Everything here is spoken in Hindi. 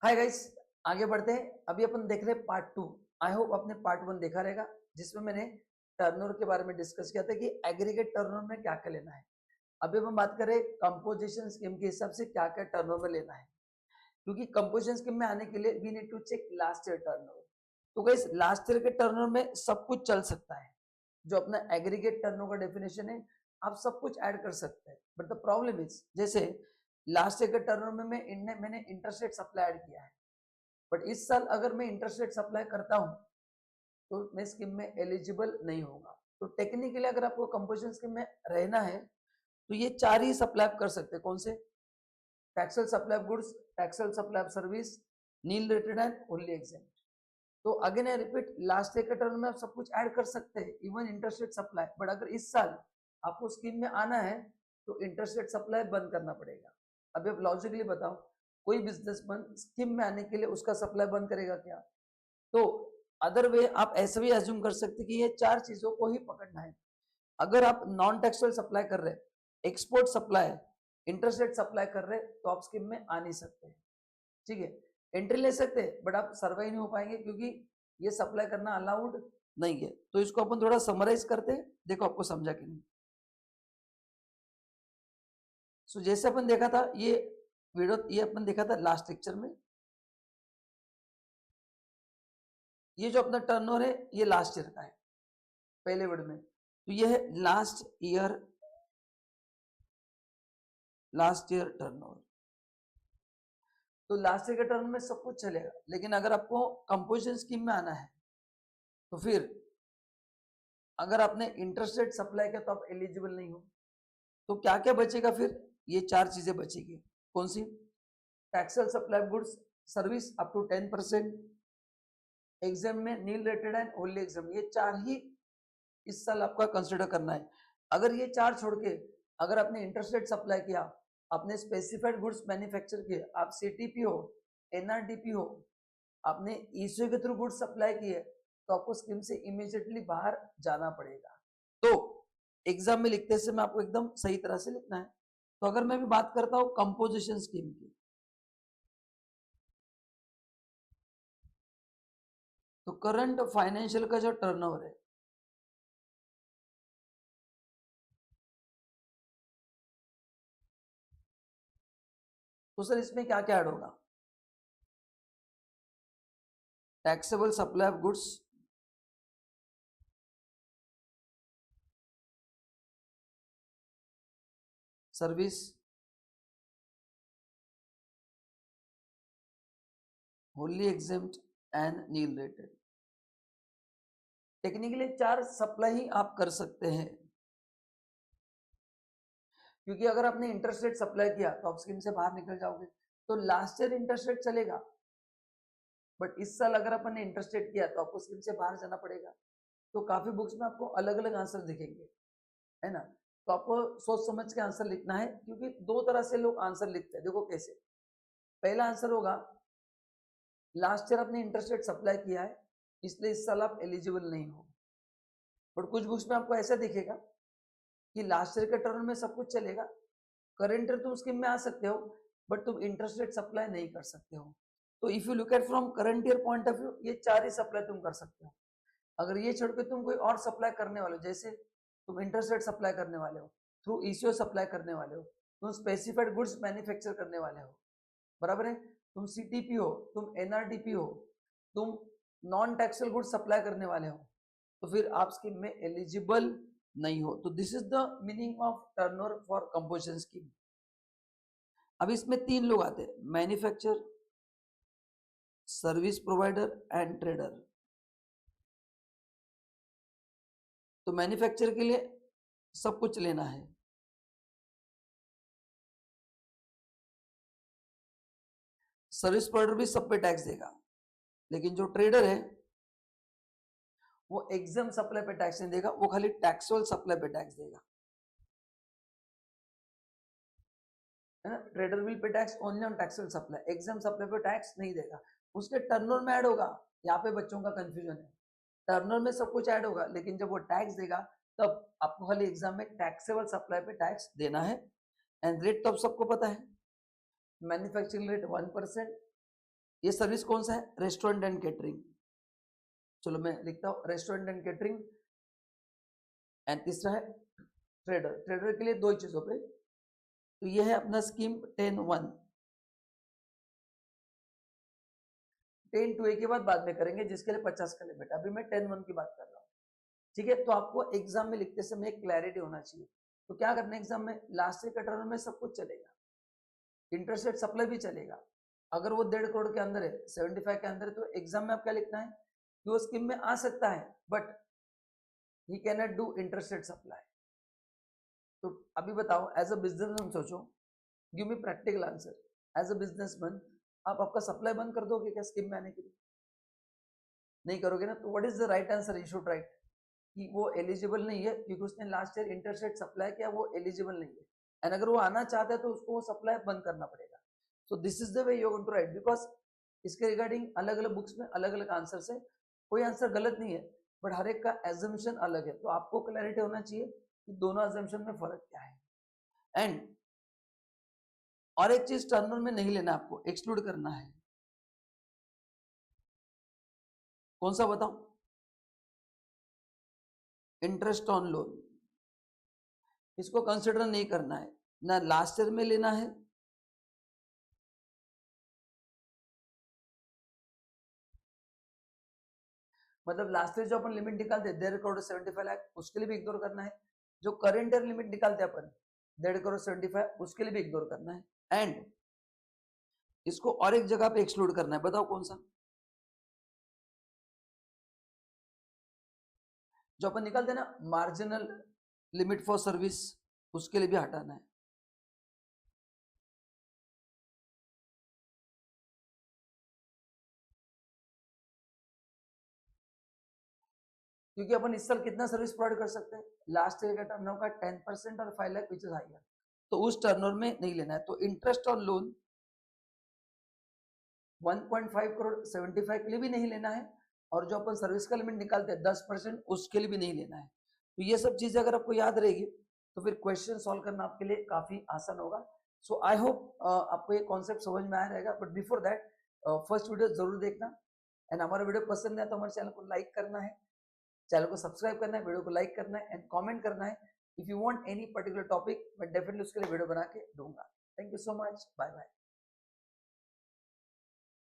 हाय गाइस, आगे बढ़ते हैं। अभी अपन देख रहे हैं पार्ट 2। आई होप आपने पार्ट 1 देखा रहेगा, जिसमें मैंने टर्नओवर के बारे में डिस्कस किया था कि एग्रीगेट टर्नओवर में क्या क्या लेना है। अभी हम बात करें कंपोजिशन स्कीम के हिसाब से क्या क्या टर्नओवर लेना है, क्योंकि कंपोजिशन स्कीम में आने के लिए we need to check last year turnover. तो गाइस, लास्ट ईयर के टर्नओवर में सब कुछ चल सकता है। जो अपना एग्रीगेट टर्नओवर का डेफिनेशन है, आप सब कुछ ऐड कर सकते हैं। बट द प्रॉब्लम इज, जैसे लास्ट ईयर के टर्नओवर में मैंने इंटरेस्ट रेट सप्लाई ऐड किया है, बट इस साल अगर मैं इंटरेस्ट रेट सप्लाई करता हूं तो मैं स्कीम में एलिजिबल नहीं होगा। तो टेक्निकली अगर आपको कंपोजिशन स्कीम में रहना है तो ये चार ही सप्लाई कर सकते हैं। कौन से? Taxable supply of goods, taxable supply of service, nil rated and only exempt. तो again I repeat, last year के टर्म में आप सब कुछ ऐड कर सकते हैं, even interest rate supply. But अगर इस साल आपको स्कीम में आना है तो इंटरेस्ट रेट सप्लाई बंद करना पड़ेगा। अभी आप लॉजिकली बताओ, कोई बिजनेसमैन स्कीम में आने के लिए उसका सप्लाई बंद करेगा क्या? तो अदर वे आप ऐसे भी एज्यूम कर सकते कि ये चार चीजों को ही पकड़ना है। अगर आप नॉन टेक्सटाइल सप्लाई कर रहे हैं, export supply, interest rate supply कर रहे हैं, तो आप स्कीम में आ नहीं सकते। ठीक है, एंट्री ले सकते हैं बट आप सर्वाइव नहीं हो पाएंगे, क्योंकि ये सप्लाई करना अलाउड नहीं है। तो इसको अपन थोड़ा समराइज करते हैं, देखो आपको समझा कि नहीं। सो जैसे अपन देखा था, ये वीडियो ये अपन देखा था लास्ट लेक्चर में। ये जो अपना टर्नओवर है ये लास्ट ईयर का है, पहले वर्ड में। तो ये है लास्ट ईयर टर्नओवर। तो लास्ट ईयर के टर्न में सब कुछ चलेगा, लेकिन अगर आपको कंपोजिशन स्कीम में आना है तो फिर अगर आपने इंटरेस्ट रेट सप्लाई किया तो आप एलिजिबल नहीं हो। तो क्या क्या बचेगा फिर? ये चार चीजें बचेगी। कौन सी? Taxable supply goods service up to 10%, exempt में nil rated and only exempt. ये चार ही इस साल आपका कंसिडर करना है। अगर ये चार छोड़ के अगर आपने इंटरेस्ट रेट सप्लाई किया, आपने स्पेसिफाइड गुड्स मैन्युफैक्चर किए, आप सीटीपी हो, एनआरडीपी हो, आपने ईसीओ के थ्रू गुड्स सप्लाई किए, तो आपको स्कीम से इमीडिएटली बाहर जाना पड़ेगा। तो एग्जाम में लिखते समय आपको एकदम सही तरह से लिखना है। तो अगर मैं भी बात करता हूं कंपोजिशन स्कीम की, तो करंट फाइनेंशियल का जो टर्नओवर है, तो सर इसमें क्या क्या ऐड होगा? Taxable supply of goods, service, wholly exempt and nil rated. Technically चार सप्लाई ही आप कर सकते हैं, क्योंकि अगर आपने इंटरेस्ट रेट सप्लाई किया तो आप स्कीम से बाहर निकल जाओगे। तो लास्ट ईयर इंटरेस्ट रेट चलेगा, बट इस साल अगर अपन ने इंटरेस्ट रेट किया तो आपको स्कीम से बाहर जाना पड़ेगा। तो काफी बुक्स में आपको अलग अलग आंसर दिखेंगे, है ना? तो आपको सोच समझ के आंसर लिखना है, क्योंकि दो तरह से लोग आंसर लिखते हैं। देखो कैसे। पहला आंसर होगा, लास्ट ईयर आपने इंटरेस्ट रेट सप्लाई किया है इसलिए इस साल आप एलिजिबल नहीं हो। बट कुछ बुक्स में आपको ऐसा दिखेगा कि लास्ट ईयर के टर्म में सब कुछ चलेगा, करंट ईयर तुम स्कीम में आ सकते हो बट तुम इंटरेस्ट रेट सप्लाई नहीं कर सकते हो। तो if you look at from current year point of view, ये चार ही सप्लाई तुम कर सकते हो। अगर ये छोड़ के तुम कोई और सप्लाई करने वाले हो, जैसे तुम इंटरेस्ट रेट सप्लाई करने वाले हो, थ्रू ईसीओ सप्लाई करने वाले हो, तुम स्पेसिफाइड गुड्स मैन्युफैक्चर करने वाले हो, बराबर है, तुम सीटीपी हो, तुम एनआरडीपी हो, तुम नॉन टैक्सल गुड्स सप्लाई करने वाले हो, तो फिर आप स्कीम में एलिजिबल नहीं हो। तो this is the meaning of turnover for composition scheme. अब इसमें तीन लोग आते हैं, manufacture, service provider and trader. तो मैन्युफैक्चर के लिए सब कुछ लेना है, सर्विस प्रोवाइडर भी सब पे टैक्स देगा, लेकिन जो ट्रेडर है वो एग्जाम सप्लाई पे टैक्स नहीं देगा, वो खाली टैक्सुअल सप्लाई पे टैक्स देगा, है ना? Trader will pay tax only on taxable supply, exempt supply पे टैक्स नहीं देगा। उसके टर्नओवर में ऐड होगा। यहाँ पे बच्चों का कंफ्यूजन है, टर्नओवर में सब कुछ ऐड होगा, लेकिन जब वो टैक्स देगा तब आपको खाली एग्जाम में टैक्सेबल सप्लाई पे टैक्स देना है। एंड रेट तो अब सबको पता है, मैन्युफैक्चरिंग रेट 1%, ये सर्विस कौन सा है? Restaurant and catering. चलो मैं लिखता हूँ रेस्टोरेंट एंड केटरिंग। एंड तीसरा है ट्रेडर। ट्रेडर के लिए दो चीजों पे, तो ये है अपना स्कीम 10-1। 10-2 के बाद में करेंगे, जिसके लिए 50 का लिमिट। अभी मैं 10-1 की बात कर रहा हूँ, ठीक है। तो आपको एग्जाम में लिखते समय एक क्लैरिटी होना चाहिए। तो क्या करना है एग्जाम में, लास्ट ईयर का टर्म में सब कुछ चलेगा, इंटरेस्ट रेट सप्लाई भी चलेगा। अगर वो 1.5 करोड़ के अंदर है, 75 के अंदर है, तो एग्जाम में आप क्या लिखना है कि वो स्कीम में आ सकता है, but he can not do interest rate supply. तो अभी बताओ, एज अ बिजनेसमैन सोचो, give me practical answer. As a businessman आप आपका सप्लाई बंद कर दोगे क्या स्कीम में आने के लिए? नहीं करोगे ना। तो what is the right answer? You should write कि वो एलिजिबल नहीं है क्योंकि उसने last year interest rate supply किया, वो एलिजिबल नहीं है। एंड अगर वो आना चाहता है तो उसको वो सप्लाई बंद करना पड़ेगा। So this is the way you going to write, because इसके रिगार्डिंग अलग अलग बुक्स में अलग अलग आंसर है। कोई आंसर गलत नहीं है, बट हर एक का एजम्पशन अलग है। तो आपको क्लैरिटी होना चाहिए कि दोनों एजम्पशन में फर्क क्या है। एंड और एक चीज टर्नओवर में नहीं लेना, आपको एक्सक्लूड करना है। कौन सा बताओ? Interest on loan. इसको कंसिडर नहीं करना है, ना लास्ट ईयर में लेना है, मतलब लास्ट ईयर जो अपन लिमिट निकालते 1.5 करोड़ 75 लाख, उसके लिए भी इग्नोर करना है। जो करंट ईयर लिमिट निकालते अपन 1.5 करोड़ 75, उसके लिए भी इग्नोर करना है। एंड इसको और एक जगह पे एक्सक्लूड करना है, बताओ कौन सा? जो अपन निकालते हैं ना मार्जिनल लिमिट फॉर सर्विस, उसके लिए भी हटाना है। क्योंकि अपन इस साल कितना सर्विस प्रोवाइड कर सकते हैं, लास्ट ईयर का टर्नओवर का 10% और 5 लाख विच इज हायर, तो उस टर्नओवर में नहीं लेना है। तो इंटरेस्ट ऑन लोन 1.5 करोड़ 75 के लिए भी नहीं लेना है, और जो अपन सर्विस का लिमिट निकालते हैं 10%, उसके लिए भी नहीं लेना है। तो ये सब चीजें अगर आपको याद रहेगी तो फिर क्वेश्चन सॉल्व करना आपके लिए काफी आसान होगा। सो आई होप आपको ये कॉन्सेप्ट समझ में आया रहेगा। But before that first video जरूर देखना, एंड हमारा वीडियो पसंद है तो हमारे चैनल को लाइक करना है, चैनल को सब्सक्राइब करना है, वीडियो को लाइक करना है एंड कमेंट करना है। If you want any particular topic, मैं डेफिनेटली उसके लिए वीडियो बना के दूंगा। Thank you so much, bye bye.